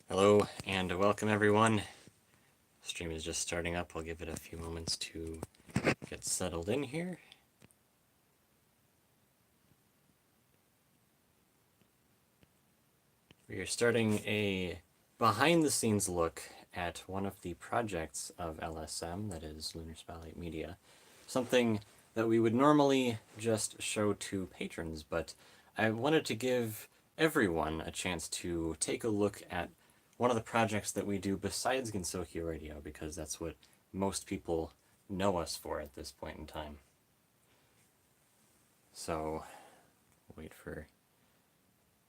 Hello and welcome everyone. Stream is just starting up. I'll give it a few moments to get settled in here. We are starting a behind the scenes look at one of the projects of LSM, that is Lunar Spotlight Media. Something that we would normally just show to patrons, but I wanted to give everyone a chance to take a look at one of the projects that we do besides Gensokyo Radio, because that's what most people know us for at this point in time. So, wait for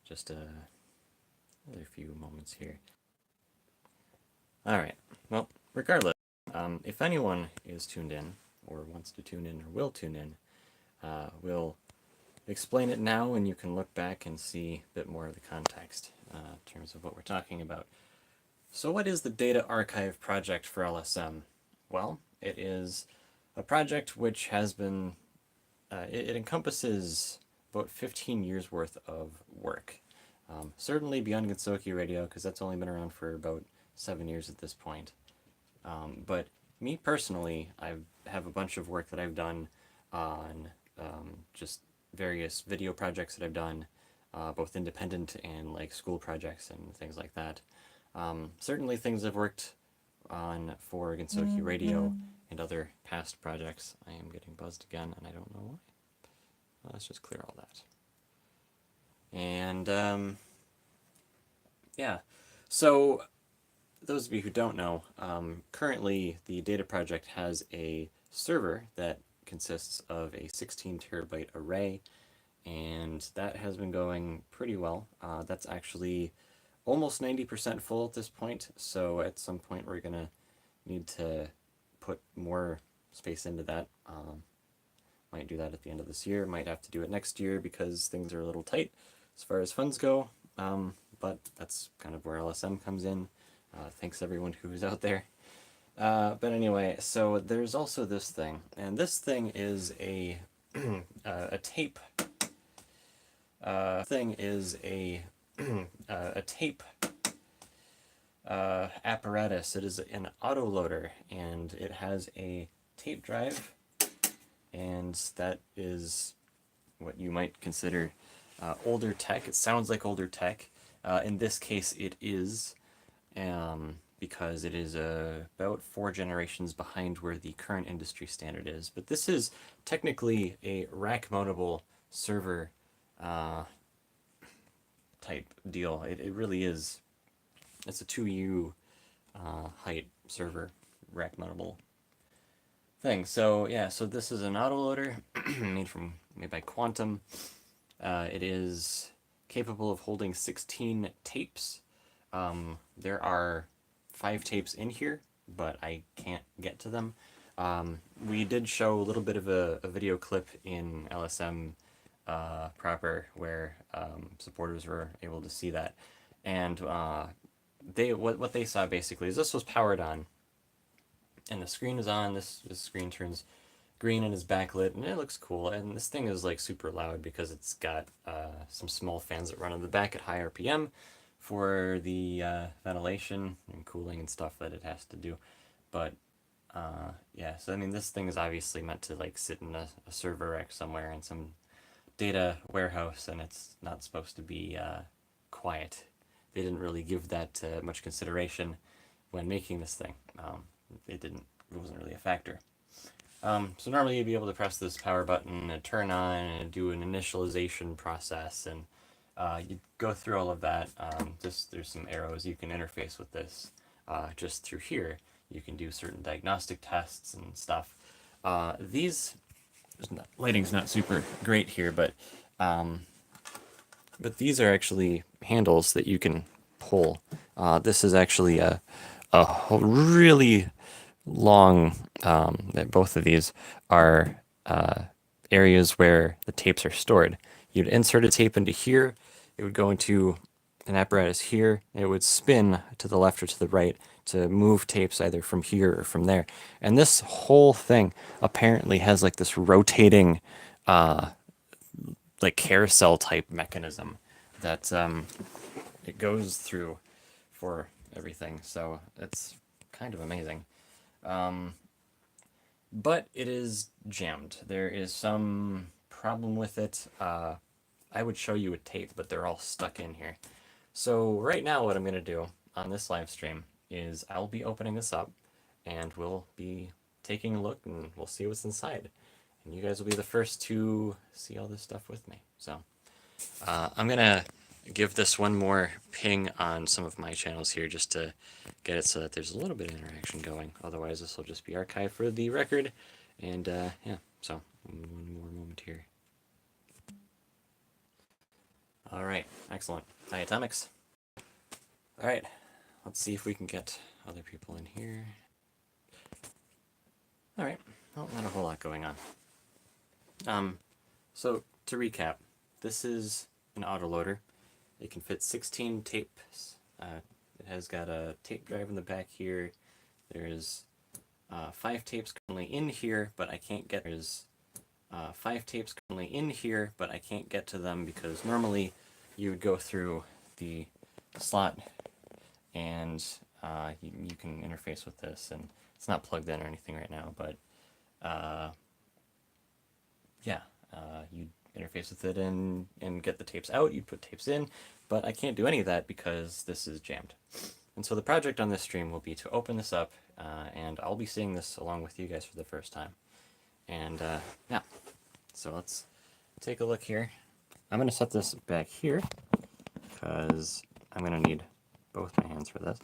just another few moments here. Alright, well, regardless, if anyone is tuned in, or wants to tune in, or will tune in, we'll explain it now, and you can look back and see a bit more of the context in terms of what we're talking about. So what is the Data Archive project for LSM? Well, it is a project which has been, it encompasses about 15 years worth of work. Certainly beyond Gensokyo Radio, because that's only been around for about 7 years at this point. But me personally, I have a bunch of work that I've done on just various video projects that I've done, both independent and like school projects and things like that. Certainly things I've worked on for Gensokyo Radio and other past projects. I am getting buzzed again, and I don't know why. Let's just clear all that. And yeah, so those of you who don't know, currently the Data Project has a server that consists of a 16 terabyte array, and that has been going pretty well. That's actually almost 90% full at this point, so at some point we're gonna need to put more space into that. Might do that at the end of this year, might have to do it next year because things are a little tight as far as funds go, but that's kind of where LSM comes in. Thanks everyone who's out there. But anyway, so there's also this thing, and this thing is a a tape. Thing is a tape apparatus. It is an autoloader, and it has a tape drive, and that is what you might consider older tech. It sounds like older tech. In this case, it is, because it is about 4 generations behind where the current industry standard is. But this is technically a rack-mountable server type deal. It really is. It's a 2U height server, rack-mountable thing. So yeah, so this is an autoloader made by Quantum. It is capable of holding 16 tapes. There are 5 tapes in here, but I can't get to them. We did show a little bit of a video clip in LSM proper where supporters were able to see that, and what they saw basically is this was powered on, and the screen is on. This screen turns green and is backlit, and it looks cool. And this thing is like super loud because it's got some small fans that run in the back at high RPM for the ventilation and cooling and stuff that it has to do. But yeah, so I mean, this thing is obviously meant to like sit in a server rack somewhere in some data warehouse, and it's not supposed to be quiet. They didn't really give that much consideration when making this thing. It wasn't really a factor. So normally you'd be able to press this power button and turn on and do an initialization process, and you go through all of that. There's some arrows you can interface with this just through here. You can do certain diagnostic tests and stuff. Lighting's not super great here, but these are actually handles that you can pull. This is actually a really long, both of these are areas where the tapes are stored. You'd insert a tape into here, it would go into an apparatus here, and it would spin to the left or to the right to move tapes either from here or from there. And this whole thing apparently has like this rotating like carousel type mechanism that it goes through for everything. So it's kind of amazing. But it is jammed. There is some problem with it. I would show you a tape, but they're all stuck in here. So right now what I'm going to do on this live stream is I'll be opening this up and we'll be taking a look and we'll see what's inside. And you guys will be the first to see all this stuff with me. So I'm going to give this one more ping on some of my channels here just to get it so that there's a little bit of interaction going. Otherwise, this will just be archived for the record. And yeah, so one more moment here. All right, excellent. Hi, Atomics. All right, let's see if we can get other people in here. All right, well, not a whole lot going on. So to recap, this is an autoloader. It can fit 16 tapes. It has got a tape drive in the back here. There's 5 tapes currently in here, but I can't get. There's 5 tapes currently in here, but I can't get to them because normally you would go through the slot and you can interface with this, and it's not plugged in or anything right now, but yeah, you interface with it and get the tapes out, you put tapes in, but I can't do any of that because this is jammed. And so the project on this stream will be to open this up, and I'll be seeing this along with you guys for the first time. And yeah, so let's take a look here. I'm going to set this back here because I'm going to need both my hands for this.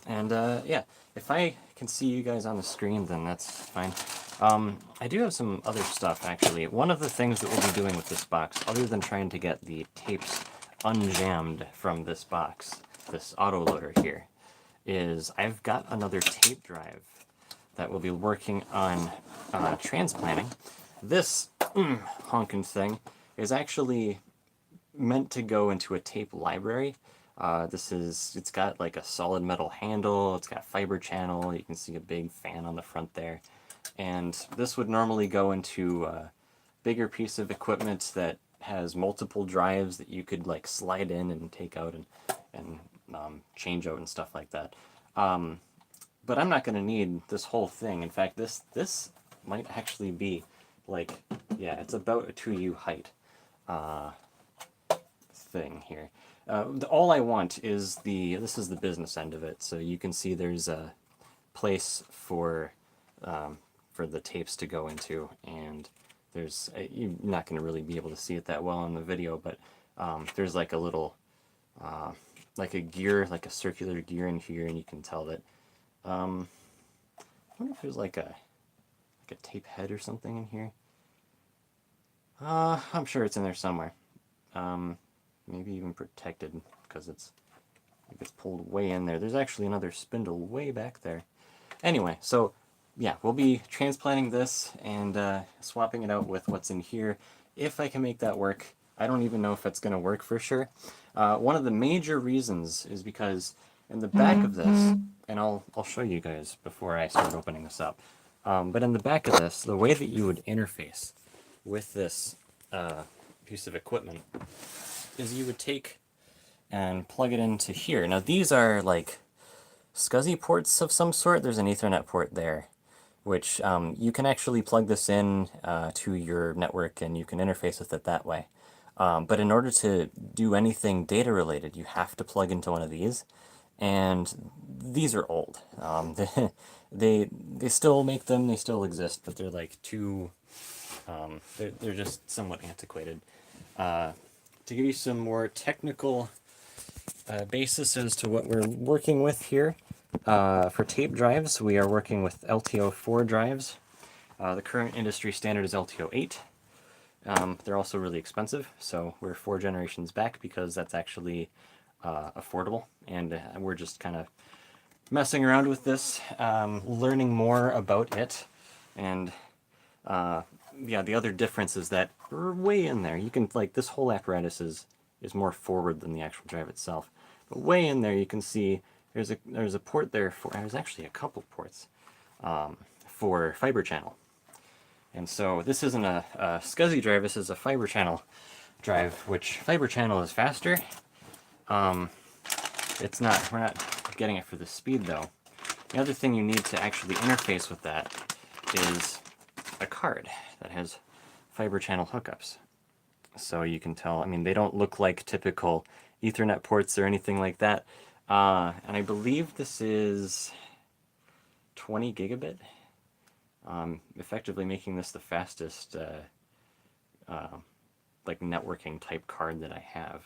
And yeah, if I can see you guys on the screen, then that's fine. I do have some other stuff, actually. One of the things that we'll be doing with this box, other than trying to get the tapes unjammed from this box, this autoloader here, is I've got another tape drive that we'll be working on transplanting. This honkin' thing is actually meant to go into a tape library. It's got like a solid metal handle, it's got fiber channel, you can see a big fan on the front there. And this would normally go into a bigger piece of equipment that has multiple drives that you could like slide in and take out and change out and stuff like that. But I'm not going to need this whole thing. In fact, this might actually be like, yeah, it's about a 2U height thing here. All I want is this is the business end of it. So you can see there's a place for the tapes to go into, and there's you're not going to really be able to see it that well in the video, but there's like a little like a gear, like a circular gear in here, and you can tell that I wonder if there's like a tape head or something in here. I'm sure it's in there somewhere. Maybe even protected because it gets pulled way in there. There's actually another spindle way back there. Anyway, so yeah, we'll be transplanting this and swapping it out with what's in here, if I can make that work. I don't even know if it's going to work for sure. One of the major reasons is because in the back of this, and I'll show you guys before I start opening this up, but in the back of this, the way that you would interface with this piece of equipment is you would take and plug it into here. Now these are like SCSI ports of some sort. There's an Ethernet port there, which you can actually plug this in to your network and you can interface with it that way. But in order to do anything data related, you have to plug into one of these, and these are old. They still make them, they still exist, but they're like too, they're just somewhat antiquated. To give you some more technical basis as to what we're working with here, for tape drives, we are working with LTO4 drives. The current industry standard is LTO8. They're also really expensive, so we're 4 generations back because that's actually affordable, and we're just kind of messing around with this, learning more about it, and yeah, the other difference is that we're way in there. You can, like, this whole apparatus is more forward than the actual drive itself. But way in there, you can see there's a port there for, there's actually a couple ports for fiber channel. And so this isn't a SCSI drive, this is a fiber channel drive, which Fiber Channel is faster. It's not, we're not getting it for the speed though. The other thing you need to actually interface with that is a card that has Fiber Channel hookups. So you can tell, I mean, they don't look like typical Ethernet ports or anything like that. And I believe this is 20 gigabit, effectively making this the fastest like networking type card that I have.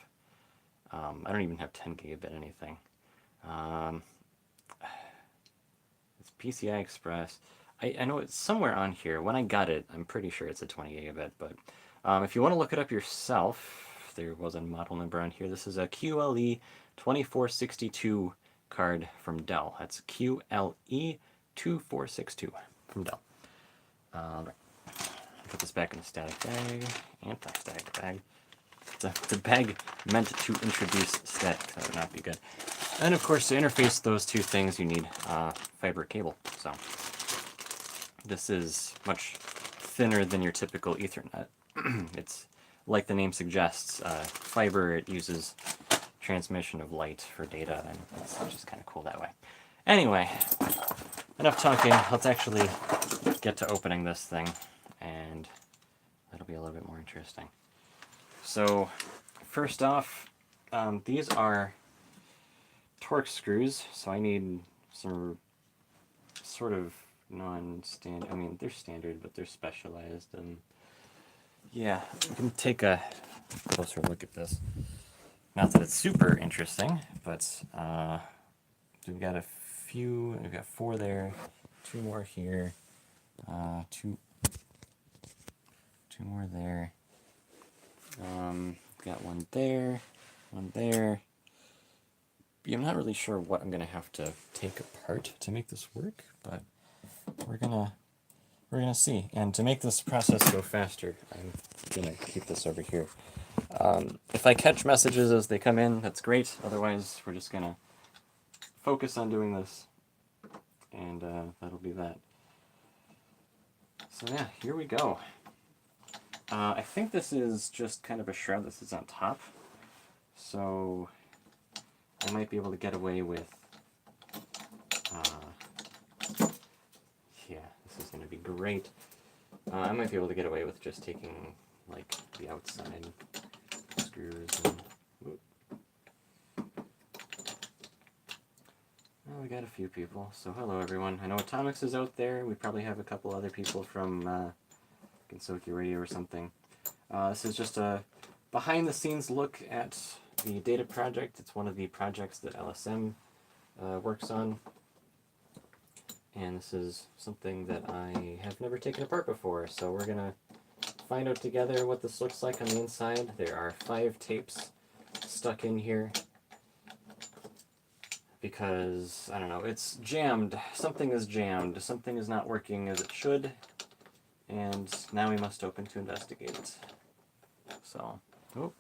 I don't even have 10 gigabit anything. It's PCI Express. I know it's somewhere on here. When I got it, I'm pretty sure it's a 20 gigabit, but if you want to look it up yourself, there was a model number on here. This is a QLE 2462 card from Dell. That's QLE 2462 from Dell. Right. Put this back in the static bag, anti-static bag. The bag meant to introduce static, that would not be good. And of course, to interface those two things, you need fiber cable. So this is much thinner than your typical Ethernet. It's like the name suggests, fiber, it uses transmission of light for data, and it's just kind of cool that way. Anyway, enough talking. Let's actually get to opening this thing, and that'll be a little bit more interesting. So, first off, these are Torx screws, so I need some sort of non-standard, I mean, they're standard, but they're specialized, and yeah, we can take a closer look at this. Not that it's super interesting, but we've got a few, we've got 4 there, 2 more here, 2 more there. Got 1 there, 1 there. I'm not really sure what I'm gonna have to take apart to make this work, but we're gonna see. And to make this process go faster, I'm gonna keep this over here. If I catch messages as they come in, that's great. Otherwise, we're just gonna focus on doing this, and that'll be that. So yeah, here we go. I think this is just kind of a shroud that sits on top, so I might be able to get away with, yeah, this is going to be great. I might be able to get away with just taking, like, the outside screws and, whoop. Well, we got a few people, so hello everyone. I know Atomics is out there. We probably have a couple other people from Gensoki Radio or something. This is just a behind-the-scenes look at the data project. It's one of the projects that LSM works on, and this is something that I have never taken apart before, so we're gonna find out together what this looks like on the inside. There are 5 tapes stuck in here because, I don't know, it's jammed. Something is jammed. Something is not working as it should, and now we must open to investigate it. So, oh,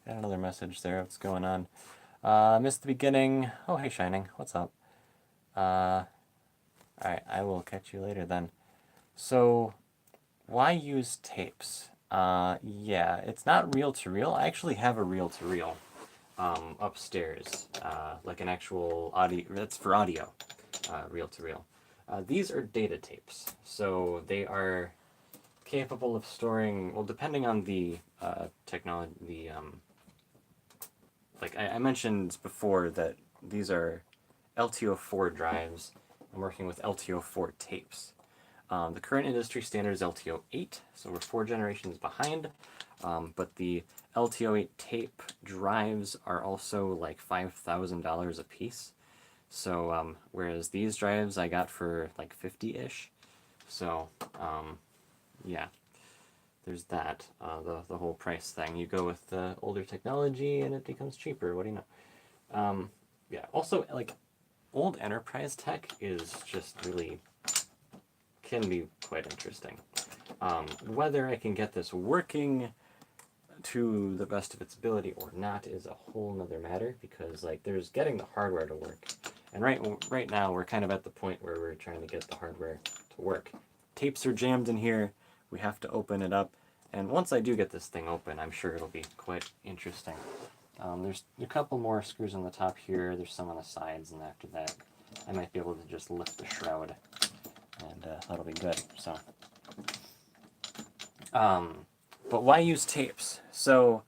got another message there. What's going on? Missed the beginning. Oh, hey, Shining. What's up? Alright, I will catch you later then. So, why use tapes? Yeah, it's not reel-to-reel. I actually have a reel-to-reel upstairs, like an actual audio. That's for audio, reel-to-reel. These are data tapes, so they are capable of storing, well, depending on the technology, like I mentioned before that these are LTO4 drives. I'm working with LTO4 tapes. The current industry standard is LTO8, so we're 4 generations behind, but the LTO8 tape drives are also like $5,000 a piece. So, whereas these drives I got for like 50-ish. So, yeah, there's that, the whole price thing. You go with the older technology and it becomes cheaper, what do you know? Yeah, also, like, old enterprise tech is just really, can be quite interesting. Whether I can get this working to the best of its ability or not is a whole nother matter, because, like, there's getting the hardware to work. And right now, we're kind of at the point where we're trying to get the hardware to work. Tapes are jammed in here. We have to open it up And once I do get this thing open, I'm sure it'll be quite interesting. There's a couple more screws on the top here, there's some on the sides, and after that I might be able to just lift the shroud, and that'll be good. So, but why use tapes? So,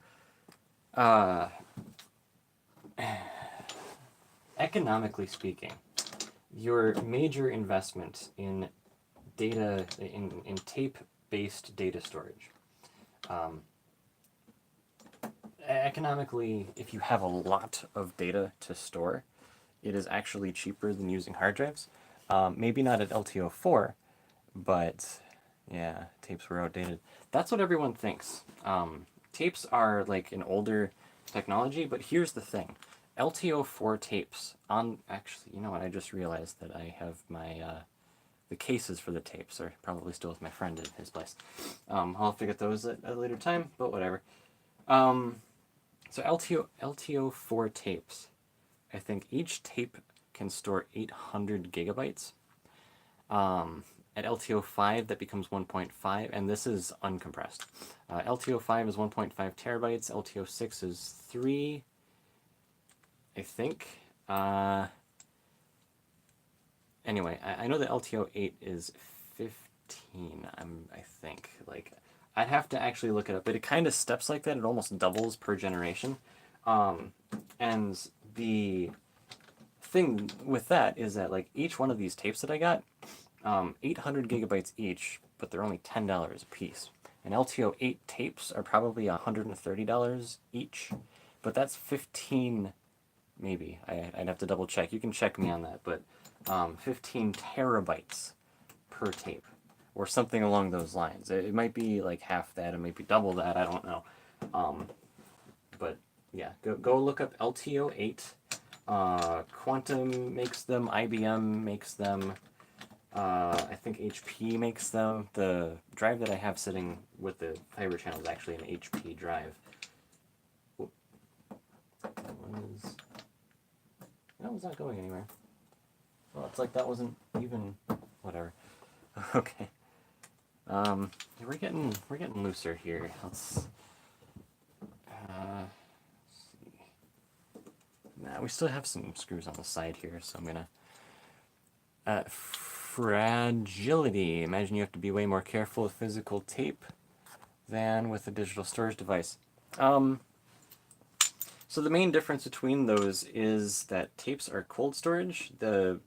economically speaking, your major investment in data, in tape-based data storage, economically, if you have a lot of data to store, it is actually cheaper than using hard drives. Maybe not at LTO4, but yeah, tapes were outdated. That's what everyone thinks. Tapes are like an older technology, but here's the thing. LTO4 tapes on, actually, you know what, I just realized that I have my, the cases for the tapes are probably still with my friend at his place. I'll have to get those at a later time, but whatever. So LTO4 tapes, I think each tape can store 800 gigabytes. At LTO5 that becomes 1.5, and this is uncompressed. LTO5 is 1.5 terabytes, LTO6 is 3, I think. Anyway, I know that LTO8 is 15, I think. Like, I'd have to actually look it up, but it kind of steps like that. It almost doubles per generation. And the thing with that is that, like, each one of these tapes that I got, 800 gigabytes each, but they're only $10 a piece. And LTO8 tapes are probably $130 each, but that's 15, maybe. I'd have to double check. You can check me on that, but 15 terabytes per tape, or something along those lines. It might be like half that, it might be double that, I don't know. But yeah, go look up LTO8. Quantum makes them, IBM makes them, I think HP makes them. The drive that I have sitting with the Fiber Channel is actually an HP drive. That was not going anywhere. Well, it's like that wasn't even, whatever. Okay. We're getting looser here. Let's see. Nah, we still have some screws on the side here, so I'm gonna. Fragility. Imagine you have to be way more careful with physical tape than with a digital storage device. So the main difference between those is that tapes are cold storage. The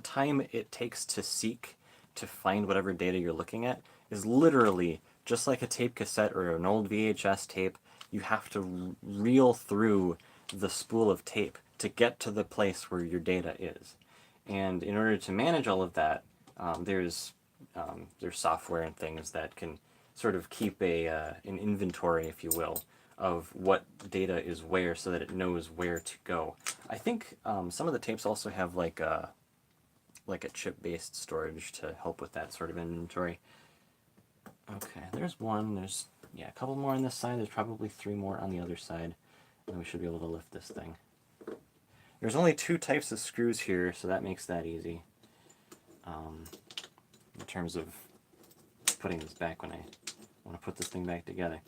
time it takes to seek to find whatever data you're looking at is literally just like a tape cassette or an old VHS tape. You have to reel through the spool of tape to get to the place where your data is. And in order to manage all of that, there's software and things that can sort of keep an inventory, if you will, of what data is where, so that it knows where to go. I think some of the tapes also have like a chip-based storage to help with that sort of inventory. Okay, there's one. There's, yeah, a couple more on this side. There's probably 3 more on the other side. And we should be able to lift this thing. There's only 2 types of screws here, so that makes that easy. In terms of putting this back when I want to put this thing back together.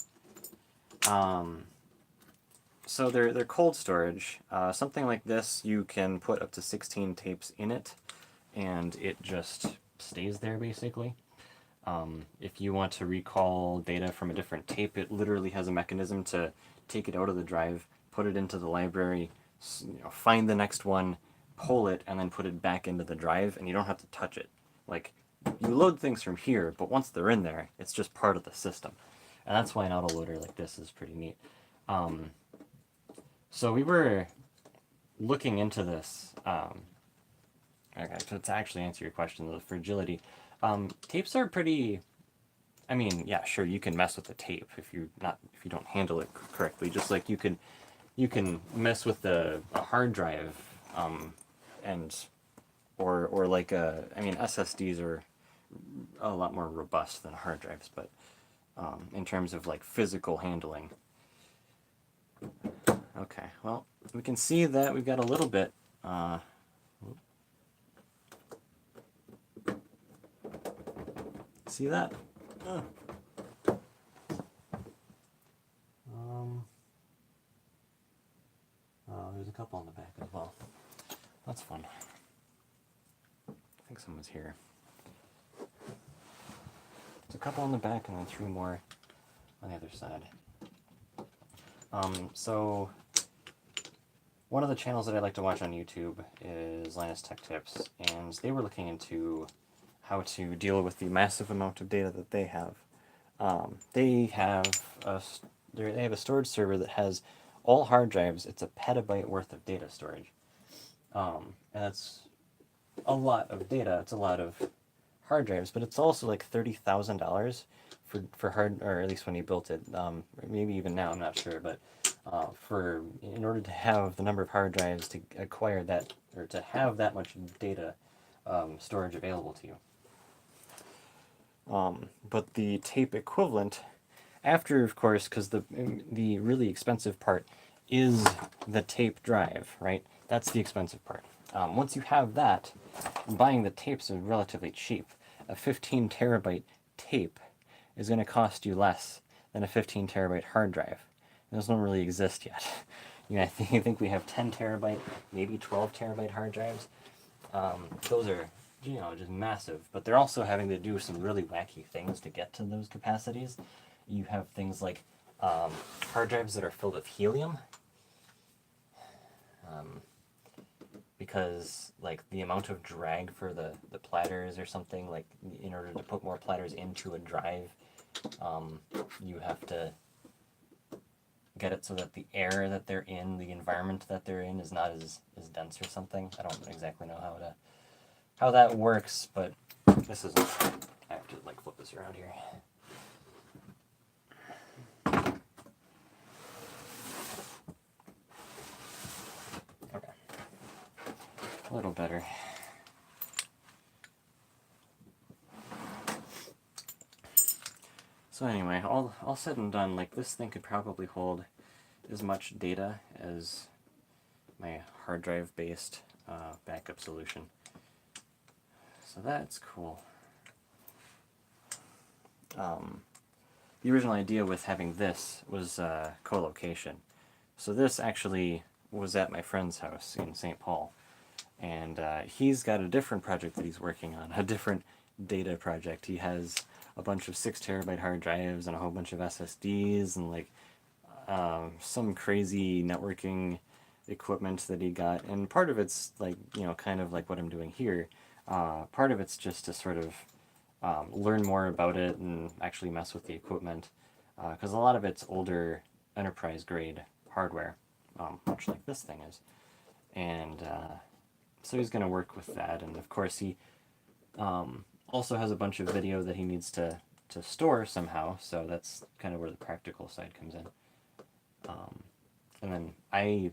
So they're cold storage. Something like this, you can put up to 16 tapes in it, and it just stays there, basically. If you want to recall data from a different tape, it literally has a mechanism to take it out of the drive, put it into the library, find the next one, pull it, and then put it back into the drive, and you don't have to touch it. Like, you load things from here, but once they're in there, it's just part of the system. And that's why an autoloader like this is pretty neat. So we were looking into this. Okay, so to actually answer your question, the fragility. Tapes are pretty. I mean, yeah, sure, you can mess with the tape if you don't handle it correctly. Just like you can mess with a hard drive, or like I mean, SSDs are a lot more robust than hard drives, but in terms of like physical handling. Okay, well, we can see that we've got a little bit. See that? couple on the back as well. That's fun. I think someone's here. There's a couple on the back and then 3 more on the other side. So one of the channels that I like to watch on YouTube is Linus Tech Tips, and they were looking into how to deal with the massive amount of data that they have. They have a storage server that has all hard drives. It's a petabyte worth of data storage, and that's a lot of data. It's a lot of hard drives, but it's also like $30,000 for hard, or at least when he built it. Maybe even now, I'm not sure, but in order to have the number of hard drives to acquire that, or to have that much data storage available to you. But the tape equivalent, after, of course, because the really expensive part is the tape drive, right? That's the expensive part. Once you have that, buying the tapes is relatively cheap. A 15 terabyte tape is going to cost you less than a 15 terabyte hard drive. And those don't really exist yet. You know, I think we have 10 terabyte, maybe 12 terabyte hard drives. Those are, you know, just massive, but they're also having to do some really wacky things to get to those capacities. You have things like hard drives that are filled with helium, because like the amount of drag for the platters or something, like in order to put more platters into a drive, you have to get it so that the air that they're in, the environment that they're in, is not as dense or something. I don't exactly know how that works, but this isn't. I have to like flip this around here. Okay, a little better. So anyway, all said and done, like this thing could probably hold as much data as my hard drive based backup solution. So that's cool. The original idea with having this was co-location. So this actually was at my friend's house in St. Paul, and he's got a different project that he's working on, a different data project. He has a bunch of 6 terabyte hard drives and a whole bunch of SSDs and like some crazy networking equipment that he got. And part of it's like, you know, kind of like what I'm doing here. Part of it's just to sort of learn more about it and actually mess with the equipment, because a lot of it's older enterprise grade hardware, much like this thing is. And so he's going to work with that, and of course he also has a bunch of video that he needs to store somehow, so that's kind of where the practical side comes in. And then I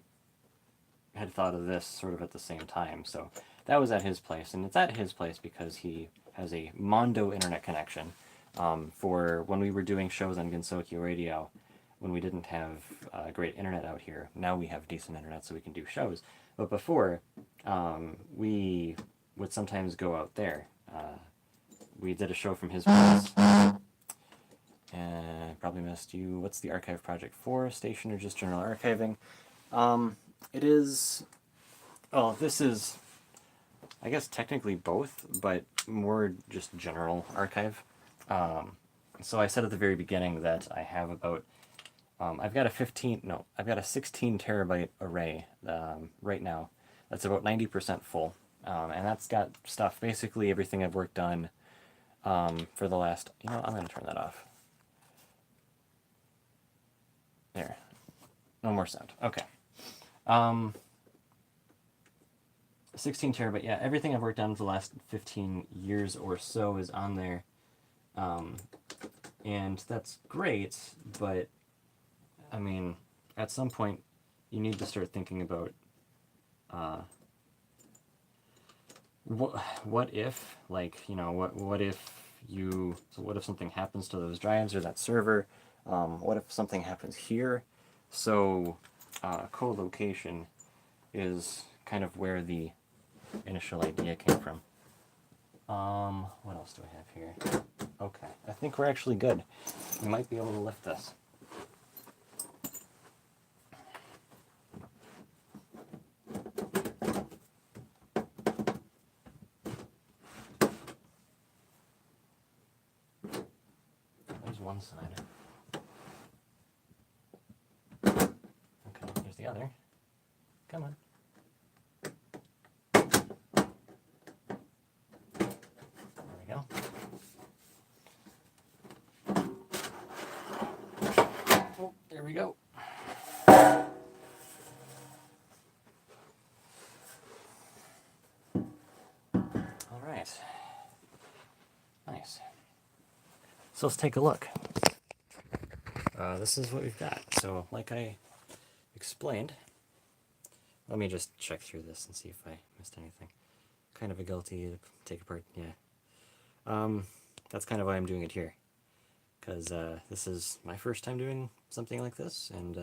had thought of this sort of at the same time, so that was at his place, and it's at his place because he has a Mondo internet connection for when we were doing shows on Gensokyo Radio, when we didn't have great internet out here. Now we have decent internet so we can do shows, but before we would sometimes go out there. We did a show from his place. Probably missed you. What's the archive project for? Station or just general archiving? It is... Oh, this is... I guess technically both, but more just general archive. So I said at the very beginning that I have about... I've got a 16 terabyte array right now. That's about 90% full. And that's got stuff, basically everything I've worked on for the last... You know, I'm going to turn that off. There. No more sound. Okay. 16 terabyte, yeah, everything I've worked on for the last 15 years or so is on there. And that's great, but, I mean, at some point, you need to start thinking about what if, like, you know, what if something happens to those drives or that server? What if something happens here? So co-location is kind of where the initial idea came from. What else do I have here? Okay, I think we're actually good. We might be able to lift this. one side. Okay, here's the other. Come on. There we go. Oh, there we go. All right. Nice. So let's take a look. This is what we've got. So, like I explained, let me just check through this and see if I missed anything. Kind of a guilty to take apart, yeah. That's kind of why I'm doing it here, because this is my first time doing something like this, and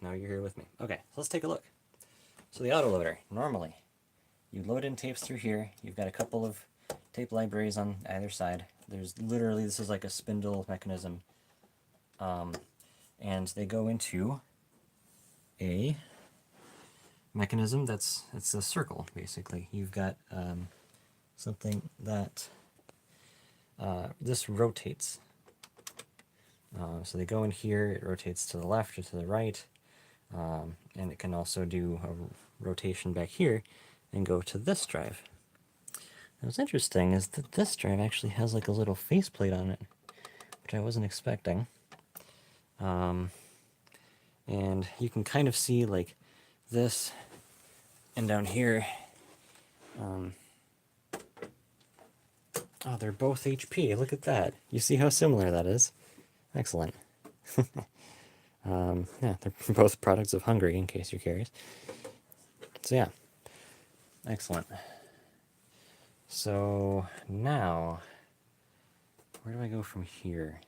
now you're here with me. Okay, so let's take a look. So the autoloader, normally, you load in tapes through here. You've got a couple of tape libraries on either side. There's literally, this is like a spindle mechanism. And they go into a mechanism it's a circle, basically. You've got something that this rotates. So they go in here, it rotates to the left or to the right, and it can also do a rotation back here and go to this drive. And what's interesting is that this drive actually has like a little faceplate on it, which I wasn't expecting. And you can kind of see like this, and down here, oh, they're both HP. Look at that. You see how similar that is? Excellent. Yeah, they're both products of Hungary, in case you're curious. So yeah, excellent. So now, where do I go from here?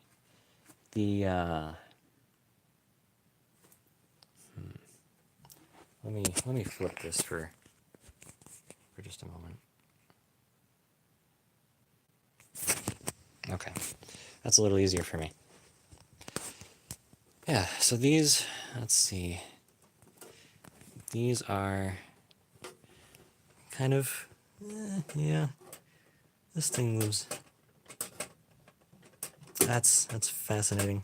Let me flip this for just a moment. Okay, that's a little easier for me. Yeah, so these, let's see, these are kind of, yeah, this thing moves. That's fascinating.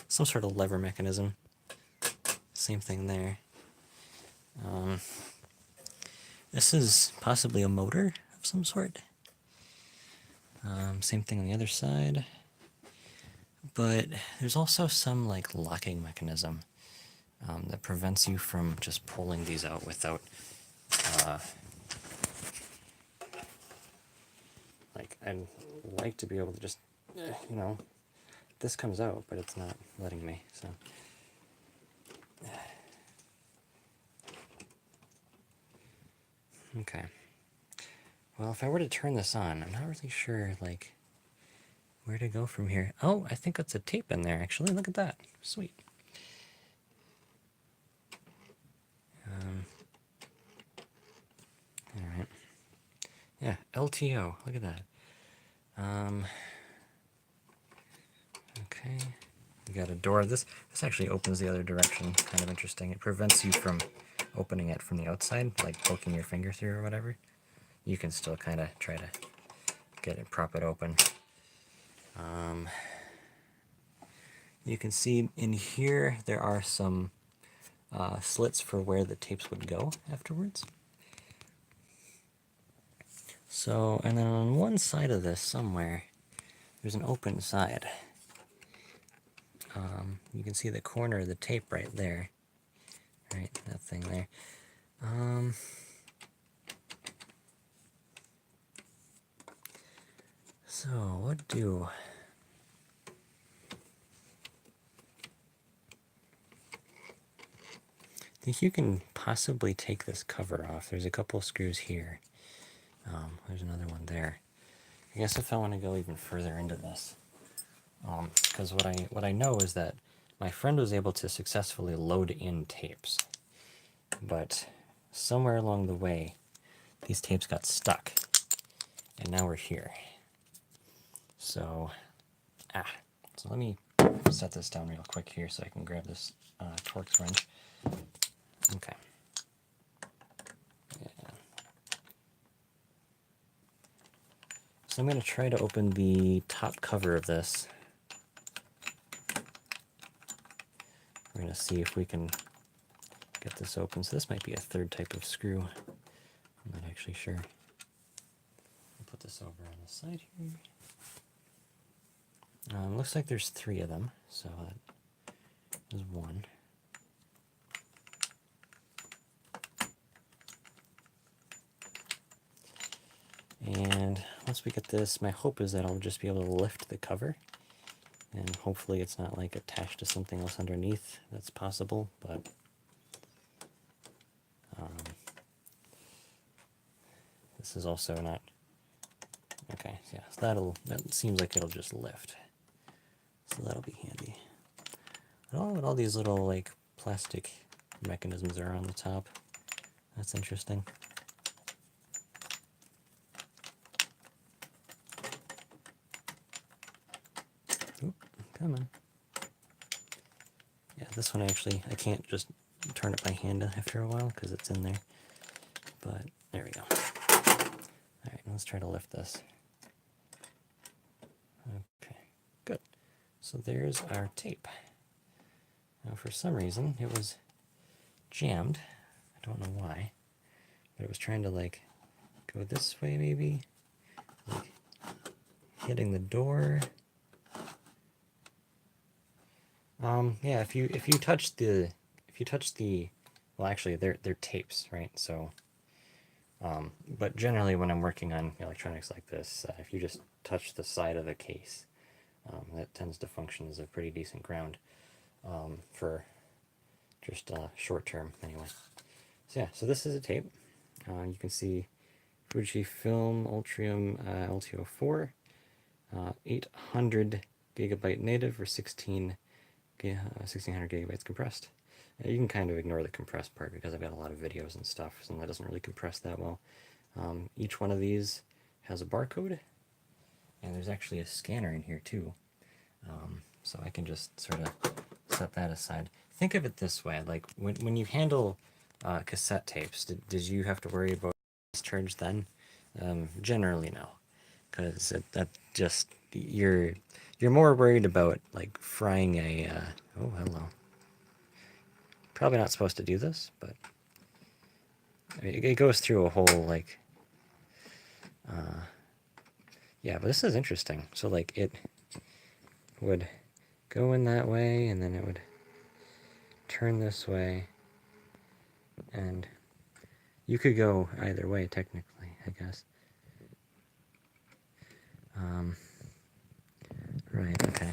Some sort of lever mechanism. Same thing there. This is possibly a motor of some sort. Same thing on the other side. But there's also some like locking mechanism that prevents you from just pulling these out without like, I'd like to be able to just, you know, this comes out, but it's not letting me, so. Okay. Well, if I were to turn this on, I'm not really sure, like, where to go from here. Oh, I think that's a tape in there, actually. Look at that. Sweet. All right. Yeah, LTO. Look at that. Okay. We got a door. This actually opens the other direction. Kind of interesting. It prevents you from opening it from the outside, like poking your finger through or whatever. You can still kind of try to get it, prop it open. You can see in here there are some slits for where the tapes would go afterwards. So, and then on one side of this somewhere, there's an open side. You can see the corner of the tape right there. Right, that thing there. So, what do... I think you can possibly take this cover off. There's a couple screws here. There's another one there. I guess if I want to go even further into this, because what I know is that my friend was able to successfully load in tapes, but somewhere along the way, these tapes got stuck, and now we're here. So, so let me set this down real quick here so I can grab this Torx wrench. Okay. So I'm going to try to open the top cover of this. We're going to see if we can get this open. So this might be a third type of screw. I'm not actually sure. I'll put this over on the side here. Looks like there's 3 of them, so there's 1. And once we get this, my hope is that I'll just be able to lift the cover, and hopefully it's not like attached to something else underneath. That's possible, but this is also not okay. Yeah, so that seems like it'll just lift, so that'll be handy. I don't know what all these little like plastic mechanisms are on the top. That's interesting. Oop, come on. Yeah, this one actually, I can't just turn it by hand after a while because it's in there. But there we go. Alright, let's try to lift this. Okay, good. So there's our tape. Now for some reason it was jammed. I don't know why. But it was trying to like go this way maybe. Like hitting the door. Yeah, if you touch the well, actually they're tapes, right? So but generally when I'm working on electronics like this, if you just touch the side of the case, that tends to function as a pretty decent ground for just short term anyway. So yeah, so this is a tape. You can see Fujifilm Ultium LTO4, 800 gigabyte native or 1600 gigabytes compressed. You can kind of ignore the compressed part because I've got a lot of videos and stuff, so that doesn't really compress that well. Each one of these has a barcode, and there's actually a scanner in here too. So I can just sort of set that aside. Think of it this way, like when you handle cassette tapes, did you have to worry about discharge then? Generally no, because that just you're more worried about like frying a oh hello. Probably not supposed to do this, but I mean, it goes through a whole like yeah, but this is interesting. So like it would go in that way, and then it would turn this way, and you could go either way technically, I guess. Right, okay.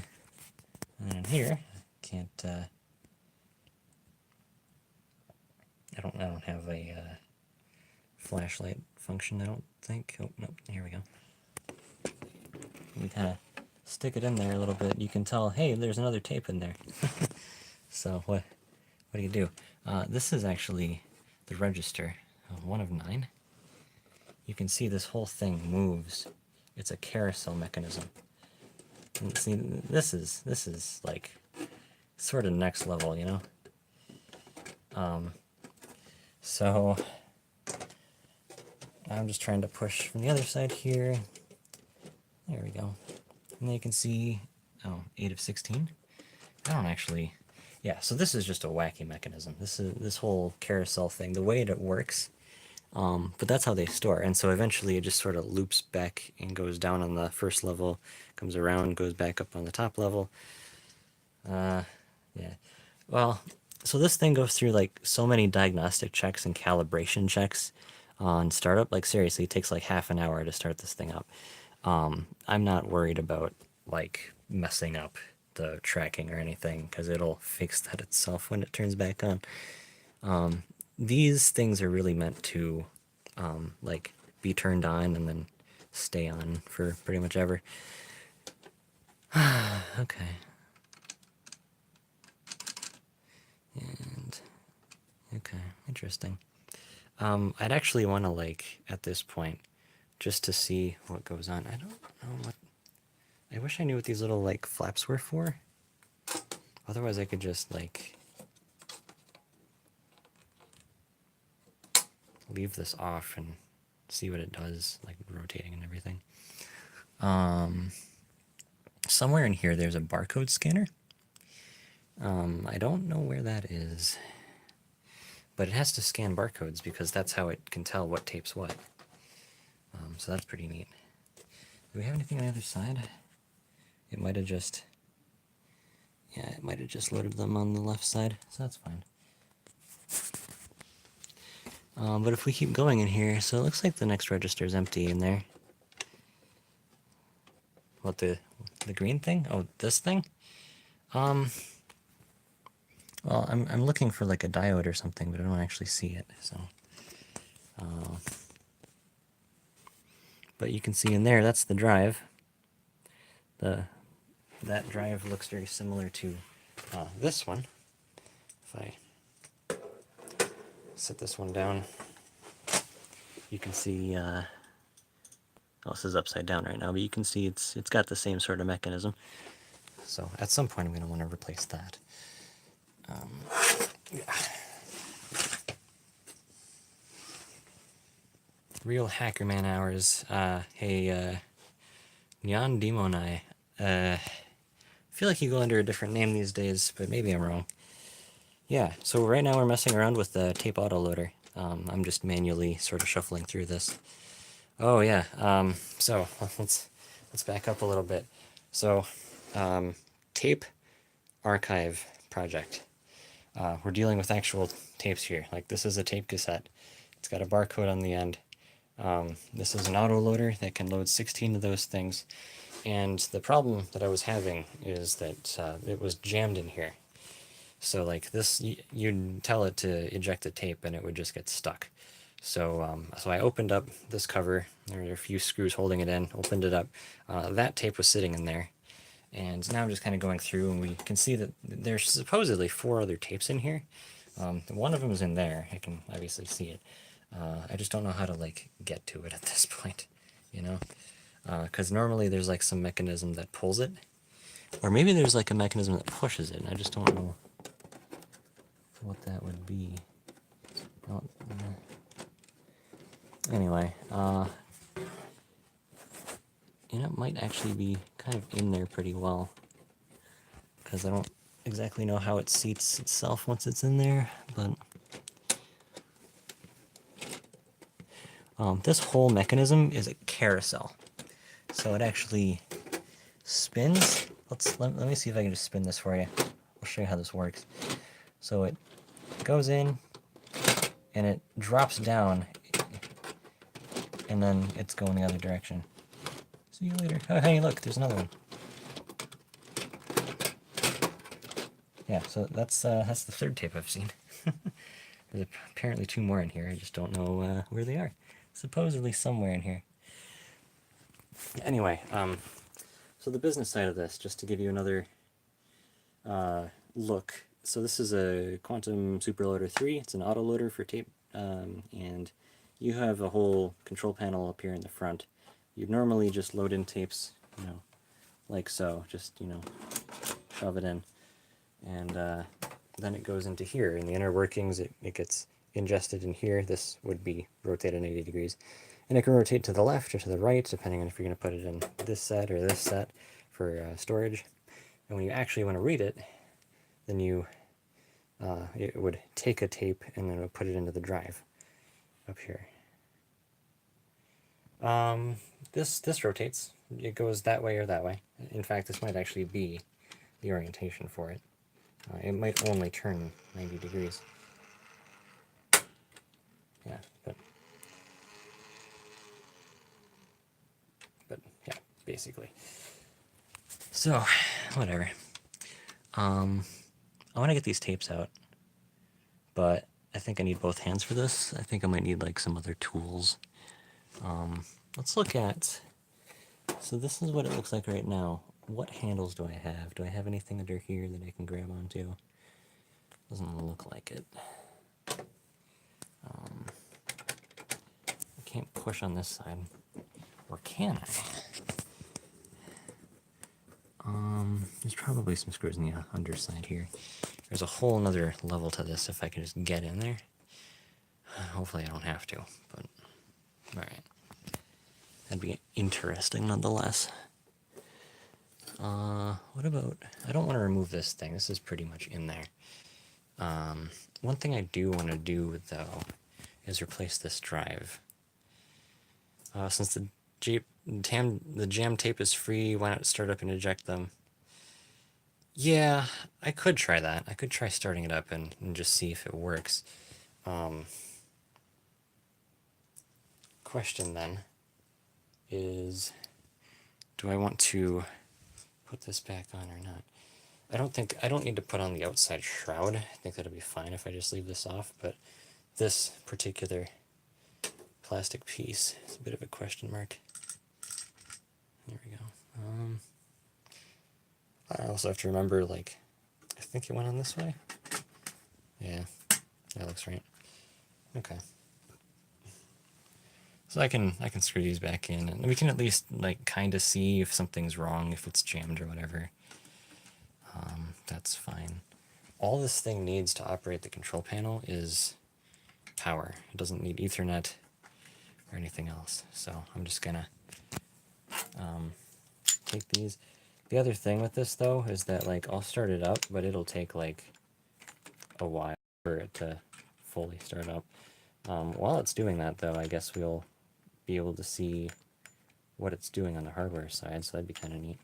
And then here, can't, I don't have a flashlight function, I don't think. Oh, nope, here we go. We kind of stick it in there a little bit. You can tell, hey, there's another tape in there. So what do you do? This is actually the register, 1 of 9. You can see this whole thing moves. It's a carousel mechanism. And see, this is like sort of next level, you know? So I'm just trying to push from the other side here. There we go. And then you can see, oh, 8 of 16. I don't actually, yeah, so this is just a wacky mechanism. This whole carousel thing, the way it works, but that's how they store. And so eventually it just sort of loops back and goes down on the first level, comes around, goes back up on the top level. Yeah. Well, so this thing goes through like so many diagnostic checks and calibration checks on startup. Like seriously, it takes like half an hour to start this thing up. I'm not worried about like messing up the tracking or anything because it'll fix that itself when it turns back on. These things are really meant to like be turned on and then stay on for pretty much ever. Okay. And okay, interesting. I'd actually want to like at this point just to see what goes on. I don't know what. I wish I knew what these little like flaps were for. Otherwise, I could just like leave this off and see what it does, like rotating and everything. Somewhere in here there's a barcode scanner. I don't know where that is, but it has to scan barcodes because that's how it can tell what tape's what. So that's pretty neat. Do we have anything on the other side? It might have just... Yeah, it might have just loaded them on the left side, so that's fine. But if we keep going in here, so it looks like the next register is empty in there. What, the green thing? Oh, this thing? Well, I'm looking for like a diode or something, but I don't actually see it, so... but you can see in there, that's the drive. That drive looks very similar to this one. If I set this one down, you can see, oh, this is upside down right now, but you can see it's got the same sort of mechanism. So at some point I'm going to want to replace that. Yeah. Real Hackerman hours. Hey, Nyan Demonai. I feel like you go under a different name these days, but maybe I'm wrong. Yeah, so right now we're messing around with the tape autoloader. I'm just manually sort of shuffling through this. Oh yeah, so let's back up a little bit. So, tape archive project. We're dealing with actual tapes here. Like this is a tape cassette. It's got a barcode on the end. This is an autoloader that can load 16 of those things. And the problem that I was having is that it was jammed in here. So like this, you'd tell it to eject the tape and it would just get stuck. So, so I opened up this cover. There are a few screws holding it in. Opened it up. That tape was sitting in there. And now I'm just kind of going through, and we can see that there's supposedly 4 other tapes in here. One of them is in there. I can obviously see it. I just don't know how to like get to it at this point, you know? Because normally there's like some mechanism that pulls it, or maybe there's like a mechanism that pushes it, and I just don't know what that would be. Anyway, and it might actually be kind of in there pretty well, because I don't exactly know how it seats itself once it's in there, but this whole mechanism is a carousel. So it actually spins. Let me see if I can just spin this for you. I'll show you how this works. So it goes in, and it drops down, and then it's going the other direction. See you later. Oh, hey, look, there's another one. Yeah, so that's the 3rd tape I've seen. There's apparently 2 more in here. I just don't know where they are. Supposedly somewhere in here. Anyway, so the business side of this, just to give you another look. So this is a Quantum Superloader 3. It's an autoloader for tape, and you have a whole control panel up here in the front. You'd normally just load in tapes, you know, like so. Just, you know, shove it in. And then it goes into here. In the inner workings, it gets ingested in here. This would be rotated 80 degrees. And it can rotate to the left or to the right, depending on if you're going to put it in this set or this set for storage. And when you actually want to read it, then it would take a tape and then it would put it into the drive up here. This rotates. It goes that way or that way. In fact, this might actually be the orientation for it. It might only turn 90 degrees. Yeah, but yeah, basically. So, whatever. I want to get these tapes out, but I think I need both hands for this. I think I might need like some other tools. Let's look at, so this is what it looks like right now. What handles do I have? Do I have anything under here that I can grab onto? Doesn't look like it. I can't push on this side. Or can I? There's probably some screws in the underside here. There's a whole nother level to this if I can just get in there. Hopefully I don't have to, but alright. That'd be interesting nonetheless. What about, I don't want to remove this thing. This is pretty much in there. One thing I do want to do though is replace this drive. Since the jam tape is free, why not start up and eject them? Yeah, I could try that. I could try starting it up and just see if it works. Question then is, do I want to put this back on or not? I don't need to put on the outside shroud. I think that'll be fine if I just leave this off, but this particular plastic piece is a bit of a question mark. There we go. I also have to remember, like, I think it went on this way. Yeah, that looks right. Okay. So I can screw these back in, and we can at least like kind of see if something's wrong, if it's jammed or whatever. That's fine. All this thing needs to operate the control panel is power. It doesn't need Ethernet or anything else. So I'm just gonna take these. The other thing with this though is that like I'll start it up, but it'll take like a while for it to fully start up. While it's doing that though, I guess we'll be able to see what it's doing on the hardware side, so that'd be kind of neat.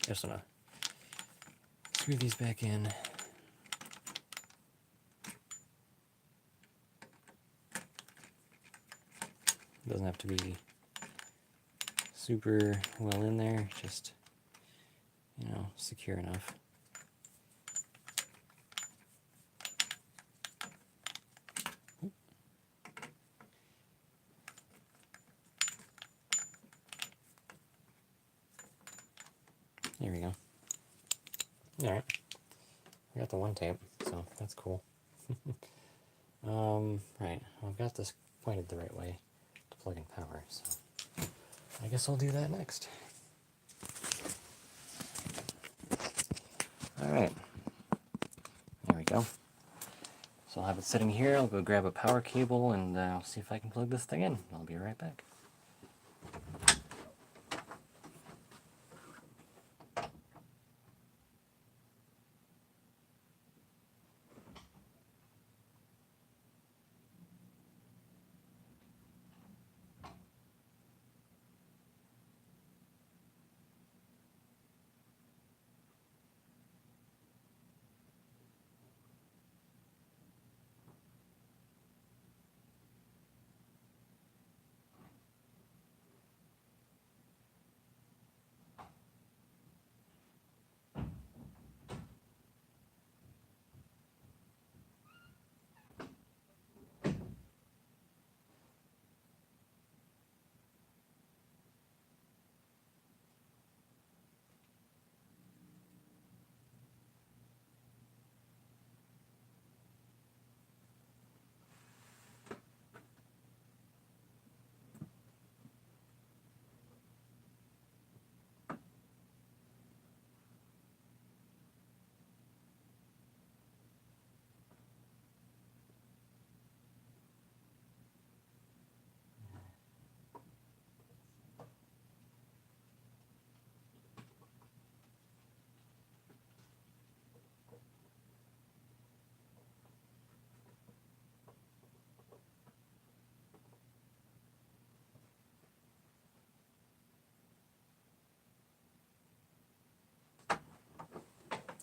I just want to screw these back in. It doesn't have to be super well in there, just, you know, secure enough. There we go. Alright. I got the one tape, so that's cool. Right. I've got this pointed the right way to plug in power, so I guess I'll do that next. Alright. There we go. So I'll have it sitting here. I'll go grab a power cable and I'll see if I can plug this thing in. I'll be right back.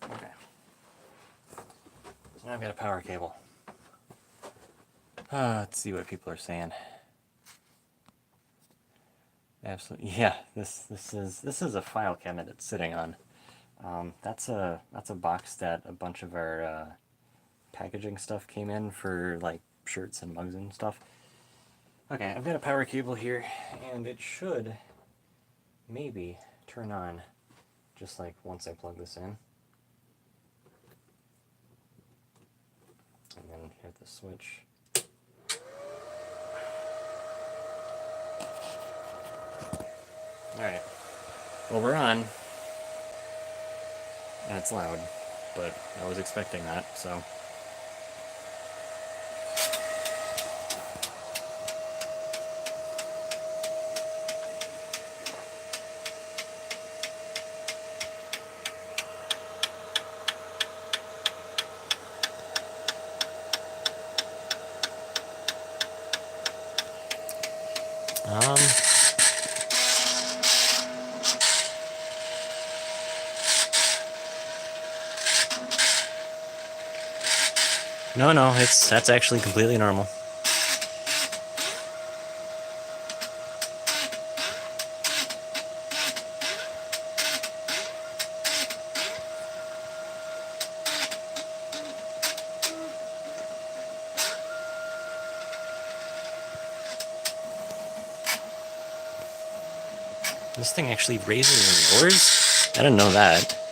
Okay. So now I've got a power cable. Let's see what people are saying. Absolutely, yeah. This is a file cabinet it's sitting on. That's a box that a bunch of our packaging stuff came in for, like shirts and mugs and stuff. Okay, I've got a power cable here, and it should maybe turn on just like once I plug this in. And then hit the switch. Alright. Well, we're on. And it's loud, but I was expecting that, so. No, that's actually completely normal. This thing actually raises and lowers? I didn't know that.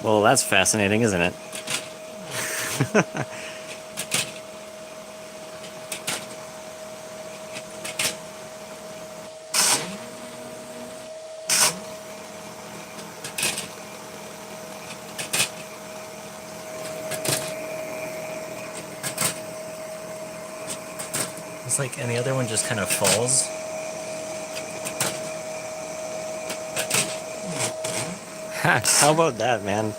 Well, that's fascinating, isn't it? It's like, and the other one just kind of falls. How about that, man?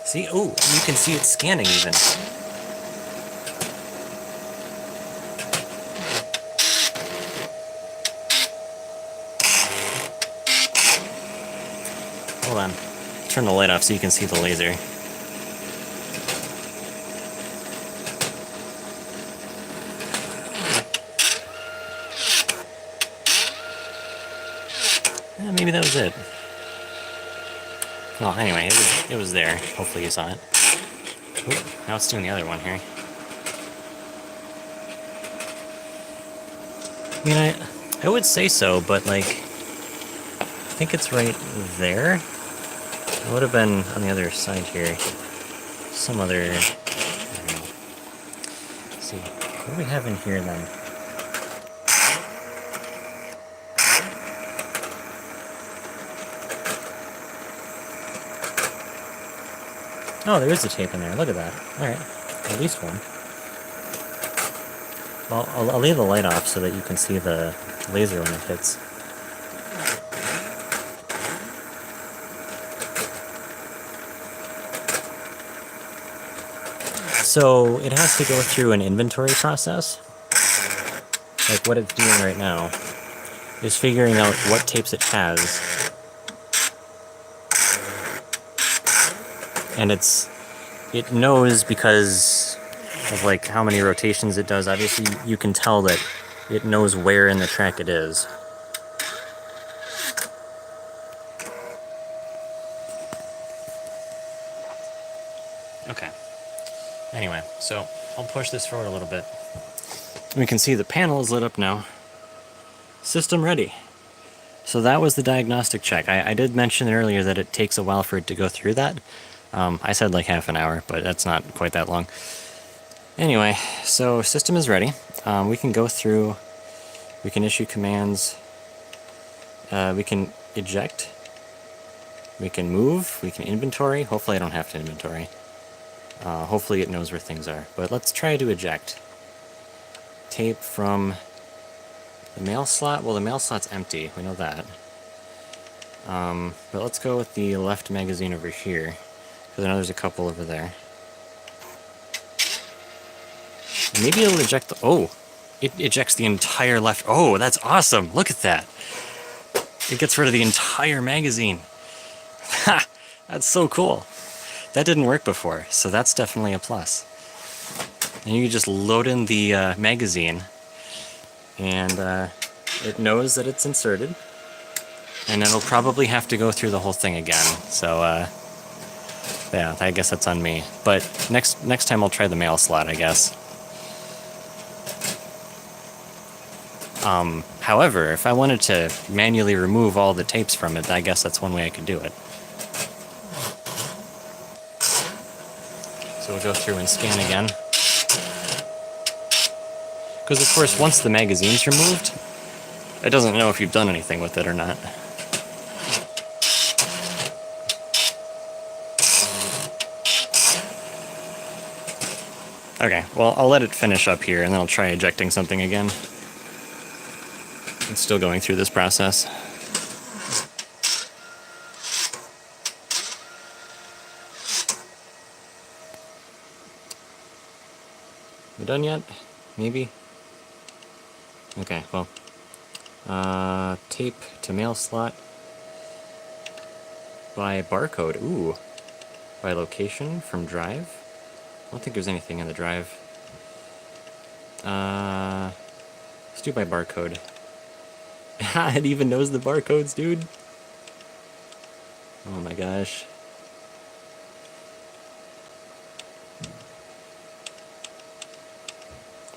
See? Oh, you can see it scanning even. Hold on. Turn the light off so you can see the laser. Maybe that was it. Well, anyway, it was there. Hopefully you saw it. Oop, now it's doing the other one here. I mean, I would say so, but like, I think it's right there. It would have been on the other side here. Some other... I don't know. Let's see, what do we have in here then? Oh, there is a tape in there. Look at that. Alright. At least one. Well, I'll leave the light off so that you can see the laser when it hits. So, it has to go through an inventory process. Like what it's doing right now is figuring out what tapes it has. And it knows because of like how many rotations it does. Obviously you can tell that it knows where in the track it is. Okay. Anyway, so I'll push this forward a little bit. We can see the panel is lit up now. System ready. So that was the diagnostic check. I did mention earlier that it takes a while for it to go through that. I said like half an hour, but that's not quite that long. Anyway, so system is ready. We can go through, we can issue commands, we can eject, we can move, we can inventory. Hopefully I don't have to inventory. Hopefully it knows where things are. But let's try to eject. Tape from the mail slot. Well, the mail slot's empty. We know that. But let's go with the left magazine over here, because I know there's a couple over there. Maybe it'll eject the... Oh! It ejects the entire left... Oh, that's awesome! Look at that! It gets rid of the entire magazine. Ha! That's so cool. That didn't work before, so that's definitely a plus. And you just load in the magazine, and it knows that it's inserted, and it'll probably have to go through the whole thing again. So, yeah, I guess that's on me. But next time I'll try the mail slot, I guess. However, if I wanted to manually remove all the tapes from it, I guess that's one way I could do it. So we'll go through and scan again. Because of course, once the magazine's removed, it doesn't know if you've done anything with it or not. Okay, well, I'll let it finish up here, and then I'll try ejecting something again. It's still going through this process. We done yet? Maybe? Okay, well. Tape to mail slot. By barcode. Ooh. By location from drive. I don't think there's anything in the drive. Let's do by barcode. It even knows the barcodes, dude. Oh my gosh.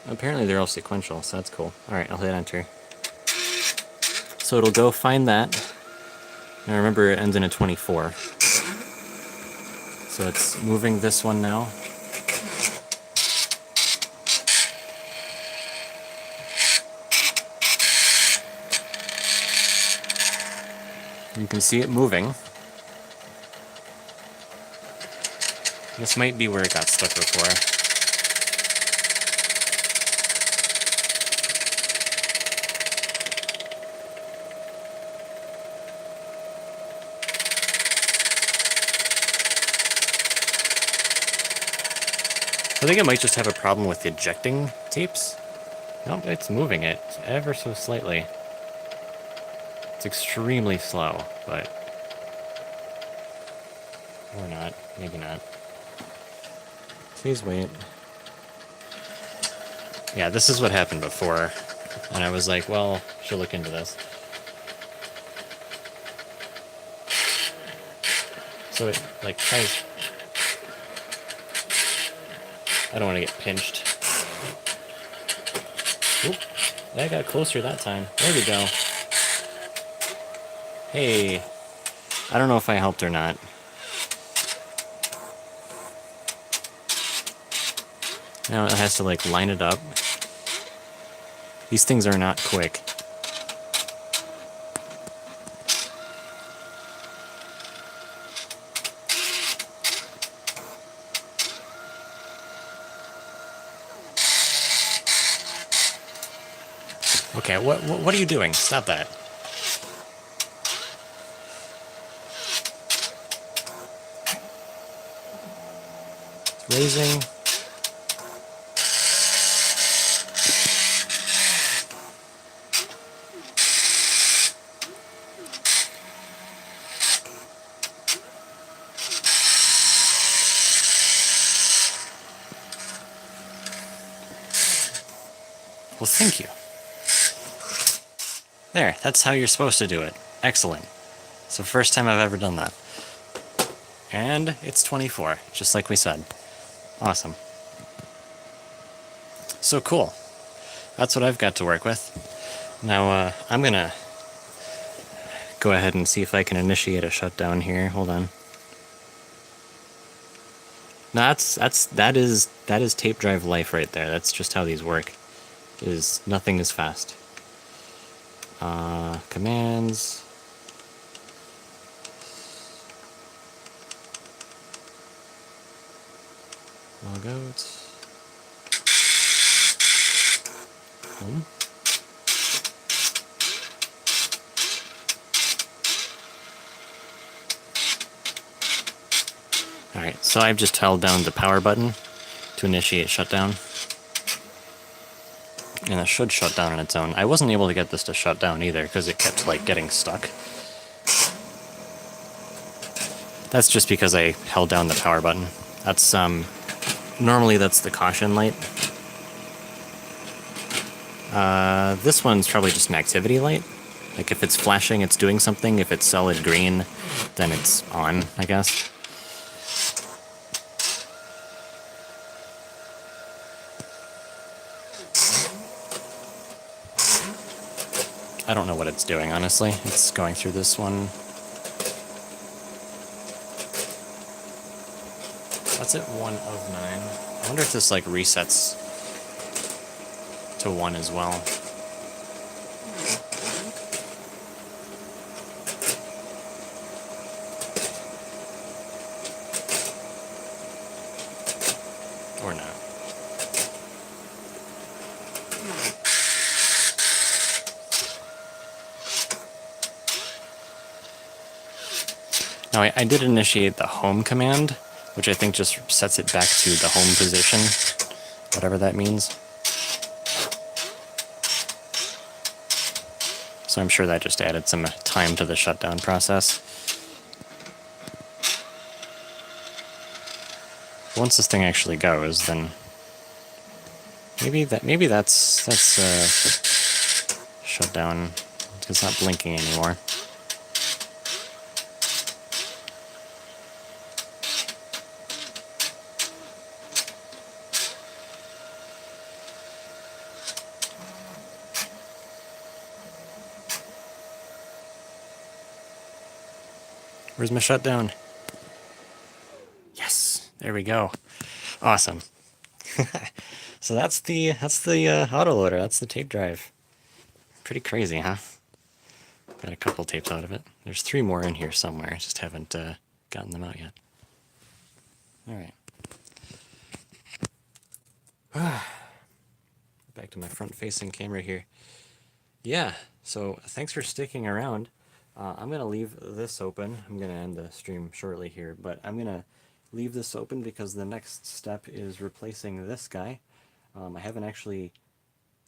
Apparently they're all sequential, so that's cool. Alright, I'll hit enter. So it'll go find that. Now remember, it ends in a 24. So it's moving this one now. You can see it moving. This might be where it got stuck before. I think it might just have a problem with ejecting tapes. Nope, it's moving it ever so slightly. It's extremely slow, but... or not. Maybe not. Please wait. Yeah, this is what happened before. And I was like, well, should look into this. So it, like, tries... I don't want to get pinched. Oop, that got closer that time. There we go. Hey, I don't know if I helped or not. Now it has to, like, line it up. These things are not quick. Okay, what are you doing? Stop that. It's raising. Well, thank you. There, that's how you're supposed to do it. Excellent. It's the first time I've ever done that. And it's 24, just like we said. Awesome. So cool. That's what I've got to work with. Now, I'm gonna go ahead and see if I can initiate a shutdown here. Hold on. No, that is tape drive life right there. That's just how these work. Nothing is fast. Commands. Logout. Alright, so I've just held down the power button to initiate shutdown. And it should shut down on its own. I wasn't able to get this to shut down either because it kept, like, getting stuck. That's just because I held down the power button. That's, normally that's the caution light. This one's probably just an activity light. Like, if it's flashing, it's doing something. If it's solid green, then it's on, I guess. I don't know what it's doing, honestly. It's going through this one. That's at 1 of 9. I wonder if this like resets to 1 as well. Or not. Now, I did initiate the home command, which I think just sets it back to the home position, whatever that means. So I'm sure that just added some time to the shutdown process. Once this thing actually goes, then maybe that's shut down. It's not blinking anymore. Where's my shutdown? Yes, there we go. Awesome. So that's the autoloader. That's the tape drive. Pretty crazy, huh? Got a couple tapes out of it. There's 3 more in here somewhere. I just haven't gotten them out yet. All right. Back to my front-facing camera here. Yeah, so thanks for sticking around. I'm going to leave this open. I'm going to end the stream shortly here, but I'm going to leave this open because the next step is replacing this guy. I haven't actually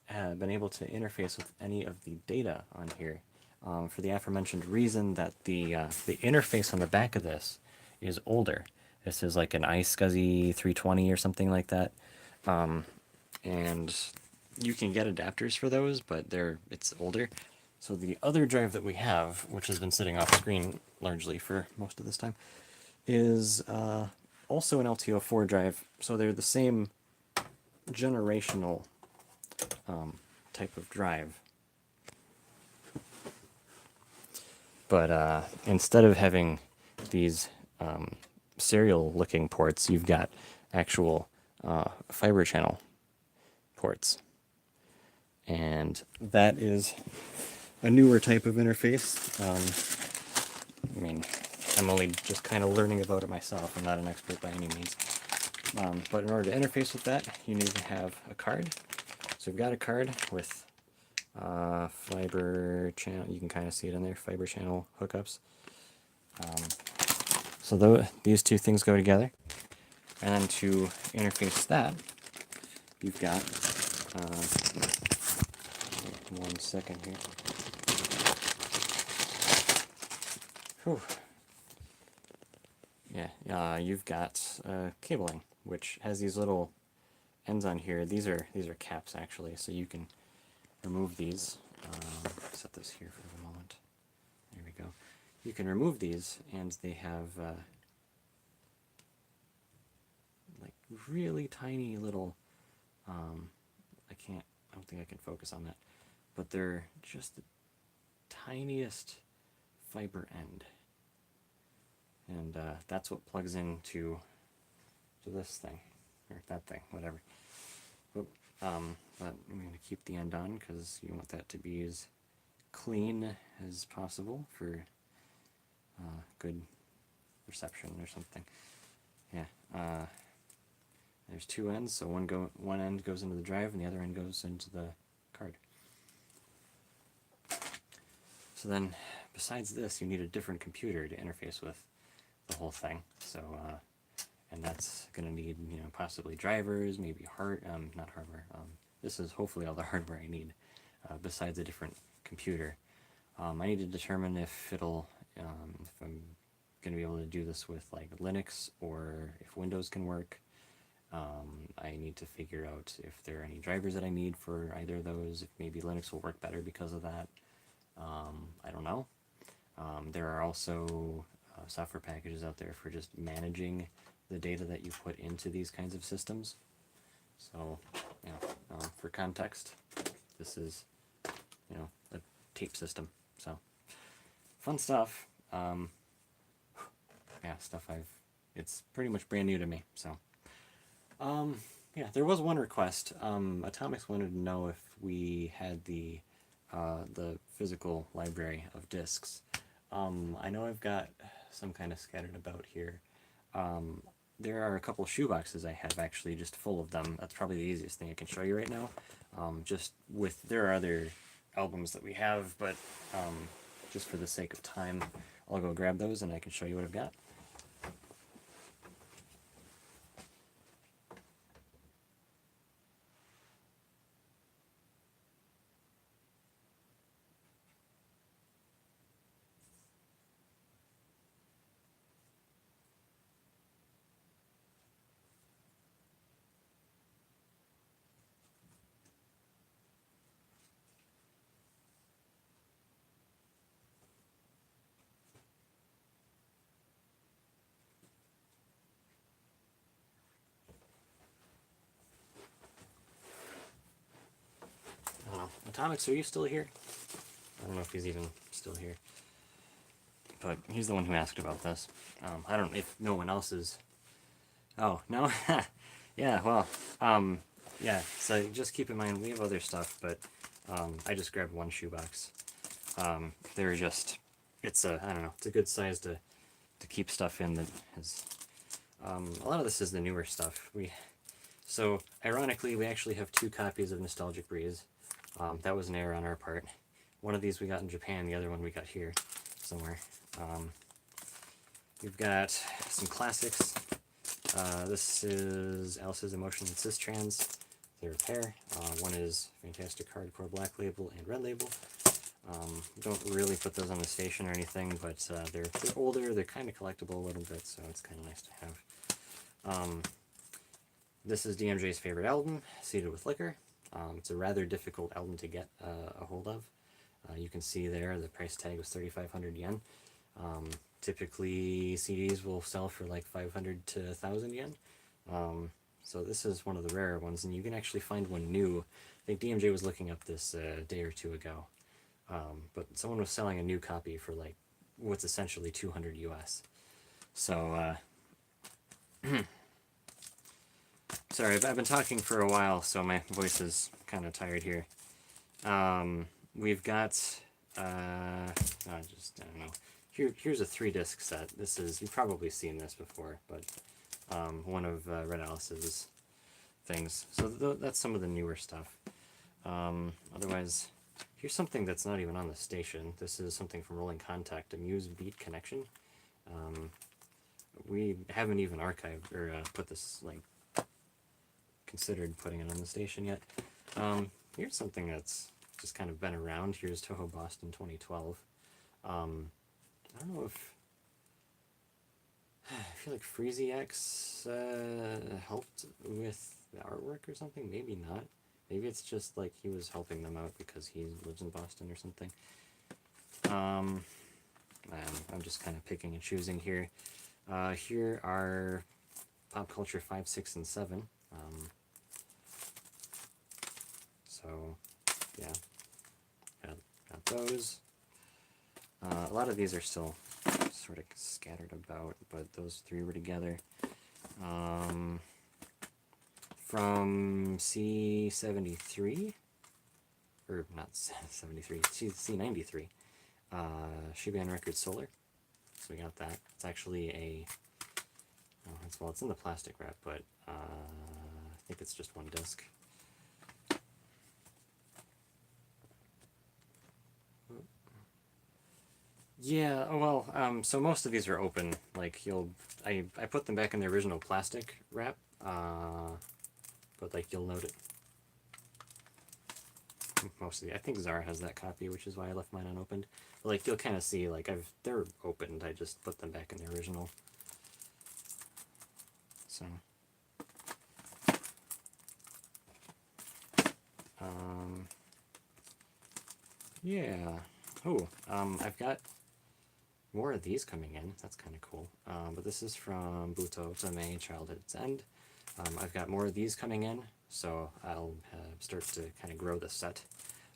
been able to interface with any of the data on here for the aforementioned reason that the interface on the back of this is older. This is like an iSCSI 320 or something like that. And you can get adapters for those, but it's older. So the other drive that we have, which has been sitting off screen largely for most of this time, is also an LTO4 drive. So they're the same generational type of drive. But instead of having these serial-looking ports, you've got actual fiber channel ports. And that is a newer type of interface. I mean, I'm only just kind of learning about it myself. I'm not an expert by any means. But in order to interface with that, you need to have a card. So we've got a card with fiber channel. You can kind of see it in there, fiber channel hookups. So these two things go together. And then to interface that, you've got, 1 second here. Whew. Yeah, you've got cabling, which has these little ends on here. These are caps actually, so you can remove these. Set this here for the moment. There we go. You can remove these, and they have like really tiny little. I don't think I can focus on that, but they're just the tiniest fiber end, and that's what plugs into this thing or that thing, whatever. But I'm going to keep the end on because you want that to be as clean as possible for good reception or something. Yeah. There's 2 ends, so one end goes into the drive and the other end goes into the card. So then, besides this, you need a different computer to interface with the whole thing. So, and that's going to need, possibly drivers, maybe not hardware. This is hopefully all the hardware I need, besides a different computer. I need to determine if if I'm going to be able to do this with like Linux or if Windows can work. I need to figure out if there are any drivers that I need for either of those, if maybe Linux will work better because of that. I don't know. There are also software packages out there for just managing the data that you put into these kinds of systems. So, for context, this is, a tape system. So, fun stuff. Yeah, stuff it's pretty much brand new to me. So, yeah, there was one request. Atomics wanted to know if we had the physical library of discs. I know I've got some kind of scattered about here. There are a couple shoeboxes I have actually just full of them. That's probably the easiest thing I can show you right now. There are other albums that we have, but just for the sake of time, I'll go grab those and I can show you what I've got. Atomics, are you still here? I don't know if he's even still here. But he's the one who asked about this. I don't know if no one else is. Oh, no? Yeah, well, yeah, so just keep in mind we have other stuff, but I just grabbed one shoebox. They're just, I don't know, it's a good size to keep stuff in that has, a lot of this is the newer stuff. So, ironically, we actually have 2 copies of Nostalgic Breeze. That was an error on our part. One of these we got in Japan, the other one we got here somewhere. We've got some classics. This is Alice's Emotion and Cis-Trans. They're a pair. One is Fantastic Hardcore Black Label and Red Label. Don't really put those on the station or anything, but they're older, they're kind of collectible a little bit, so it's kind of nice to have. This is DMJ's favorite album, Seated with Liquor. It's a rather difficult album to get a hold of. You can see there the price tag was 3,500 yen. Typically CDs will sell for like 500 to 1,000 yen. So this is one of the rarer ones, and you can actually find one new. I think DMJ was looking up this a day or two ago. But someone was selling a new copy for like what's essentially 200 US. So, sorry, I've been talking for a while, so my voice is kind of tired here. We've got, I don't know. Here's a 3-disc set. This is, you've probably seen this before, but one of Red Alice's things. So that's some of the newer stuff. Otherwise, here's something that's not even on the station. This is something from Rolling Contact, a Muse Beat Connection. We haven't even archived or put this, like, considered putting it on the station yet. Here's something that's just kind of been around. Here's Toho Boston 2012. I don't know if I feel like Freezy X helped with the artwork or something. Maybe not. Maybe it's just like he was helping them out because he lives in Boston or something. I'm just kind of picking and choosing here. Here are Pop Culture 5, 6, and 7. So, yeah, got those. A lot of these are still sort of scattered about, but those 3 were together. From C73, or not 73, C93, Shiban Records Solar. So we got that. It's actually it's in the plastic wrap, but I think it's just 1 disc. Yeah, well, so most of these are open. Like, I put them back in the original plastic wrap, but, like, you'll note it. Most of I think Zara has that copy, which is why I left mine unopened. But, like, you'll kind of see, like, they're opened, I just put them back in the original. So. Yeah. Oh, I've got more of these coming in. That's kind of cool. But this is from Buto Otome Childhood's End. I've got more of these coming in, so I'll start to kind of grow the set.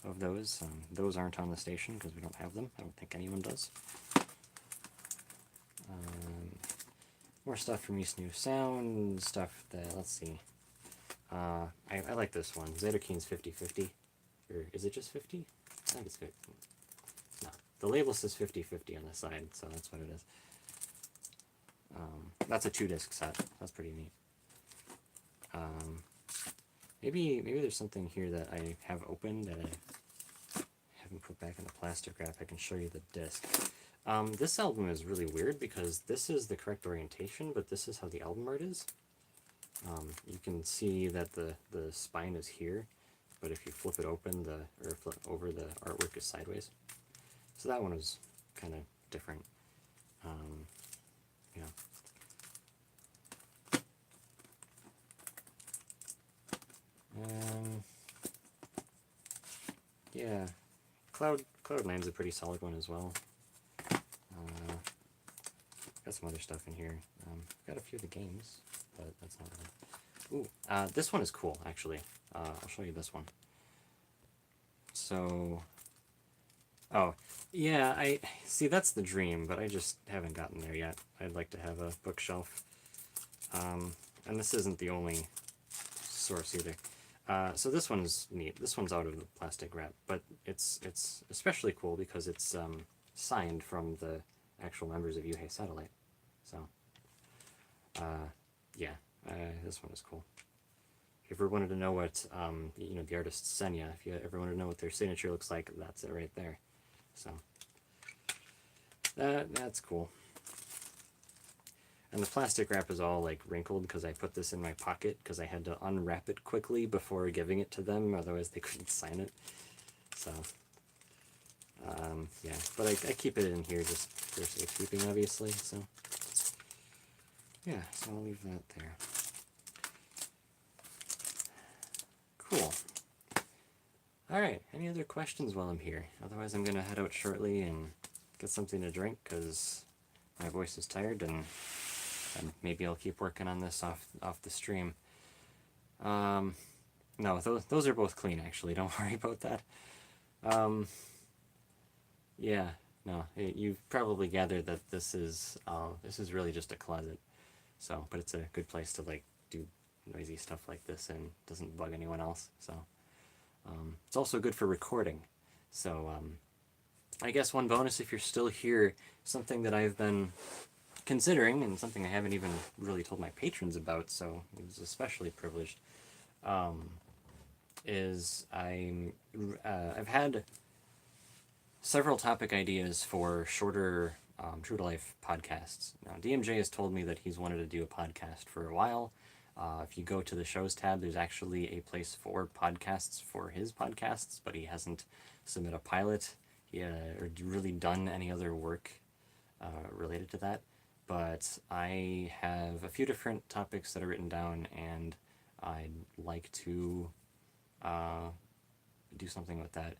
of those. Those aren't on the station because we don't have them. I don't think anyone does. More stuff from East New Sound, stuff that, let's see. I like this one, Zedekeen's 50/50. Or is it just 50? I think it's 50. No, the label says 50/50 on the side, so that's what it is. That's a 2-disc set. That's pretty neat. Maybe there's something here that I have opened that I haven't put back in the plastic wrap. I can show you the disc. This album is really weird because this is the correct orientation, but this is how the album art is. You can see that the spine is here, but if you flip it open, or flip over, the artwork is sideways. So that one was kind of different. Yeah. Yeah, Cloud9's a pretty solid one as well. Got some other stuff in here. Got a few of the games, but that's not really... Ooh, this one is cool, actually. I'll show you this one. So... Oh, yeah, I... See, that's the dream, but I just haven't gotten there yet. I'd like to have a bookshelf. And this isn't the only source either. So this one's neat. This one's out of the plastic wrap, but it's especially cool because it's signed from the actual members of Yuhei Satellite. So, yeah, this one is cool. If you ever wanted to know what, you know, the artist Senya, if you ever wanted to know what their signature looks like, that's it right there. So, that's cool. And the plastic wrap is all like wrinkled because I put this in my pocket because I had to unwrap it quickly before giving it to them, otherwise they couldn't sign it. So, yeah, but I keep it in here just for safekeeping, obviously, so, yeah, so I'll leave that there. Cool. Alright, any other questions while I'm here? Otherwise I'm going to head out shortly and get something to drink because my voice is tired, and maybe I'll keep working on this off the stream. No, those are both clean, actually. Don't worry about that. Yeah, no, you've probably gathered that this is really just a closet. So, but it's a good place to like do noisy stuff like this and doesn't bug anyone else. So, it's also good for recording. So, I guess one bonus, if you're still here, something that I've been considering, and something I haven't even really told my patrons about, so it was especially privileged, is I've had several topic ideas for shorter True to Life podcasts. Now, DMJ has told me that he's wanted to do a podcast for a while. If you go to the shows tab, there's actually a place for podcasts for his podcasts, but he hasn't submitted a pilot or really done any other work related to that. But I have a few different topics that are written down, and I'd like to do something with that.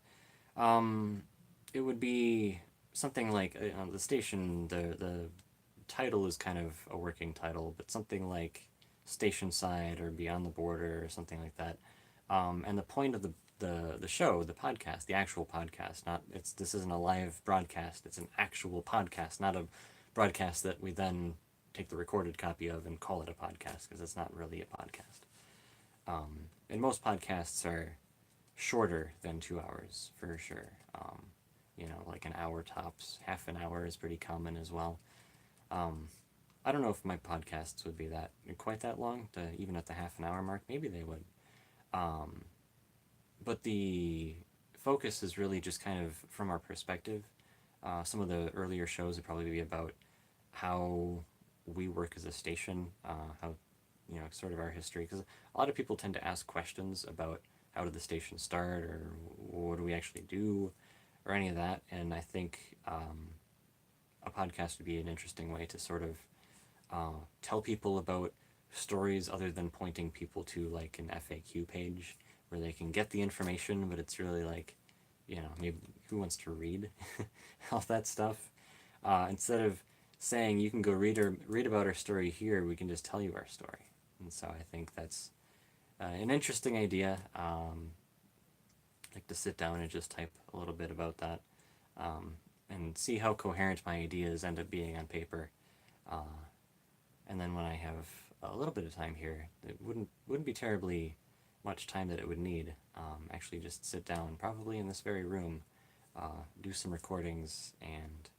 It would be something like the station, the title is kind of a working title, but something like Station Side or Beyond the Border or something like that. And the point of the show, the podcast, the actual podcast, this isn't a live broadcast, it's an actual podcast, not a broadcast that we then take the recorded copy of and call it a podcast, because it's not really a podcast. And most podcasts are shorter than 2 hours, for sure. You know, like an hour tops. Half an hour is pretty common as well. I don't know if my podcasts would be quite that long, even at the half an hour mark. Maybe they would. But the focus is really just kind of from our perspective. Some of the earlier shows would probably be about how we work as a station, how, you know, sort of our history. Because a lot of people tend to ask questions about how did the station start, or what do we actually do, or any of that. And I think a podcast would be an interesting way to sort of tell people about stories other than pointing people to like an FAQ page where they can get the information, but it's really like, you know, maybe who wants to read all that stuff? Instead of saying you can go read about our story here, we can just tell you our story. And so I think that's an interesting idea. like to sit down and just type a little bit about that, and see how coherent my ideas end up being on paper. And then when I have a little bit of time here, it wouldn't be terribly much time that it would need. Actually, just sit down, probably in this very room, do some recordings, and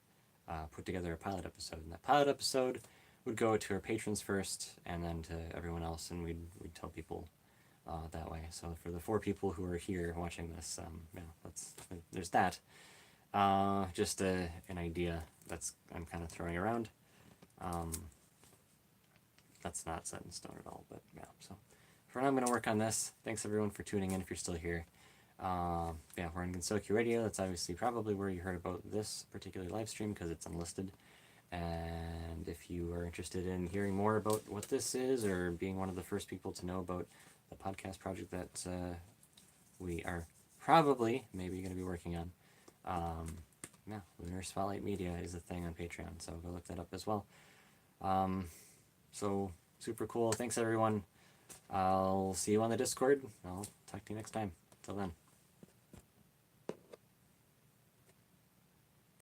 put together a pilot episode. And that pilot episode would go to our patrons first, and then to everyone else, and we'd tell people that way. So for the 4 people who are here watching this, there's that. Just an idea I'm kind of throwing around. That's not set in stone at all, but yeah. So for now, I'm going to work on this. Thanks everyone for tuning in if you're still here. We're on Gensokyo Radio. That's obviously probably where you heard about this particular live stream because it's unlisted. And if you are interested in hearing more about what this is or being one of the first people to know about the podcast project that we are probably maybe going to be working on, Lunar Spotlight Media is a thing on Patreon, so go look that up as well. So super cool. Thanks everyone. I'll see you on the Discord. I'll talk to you next time. Till then.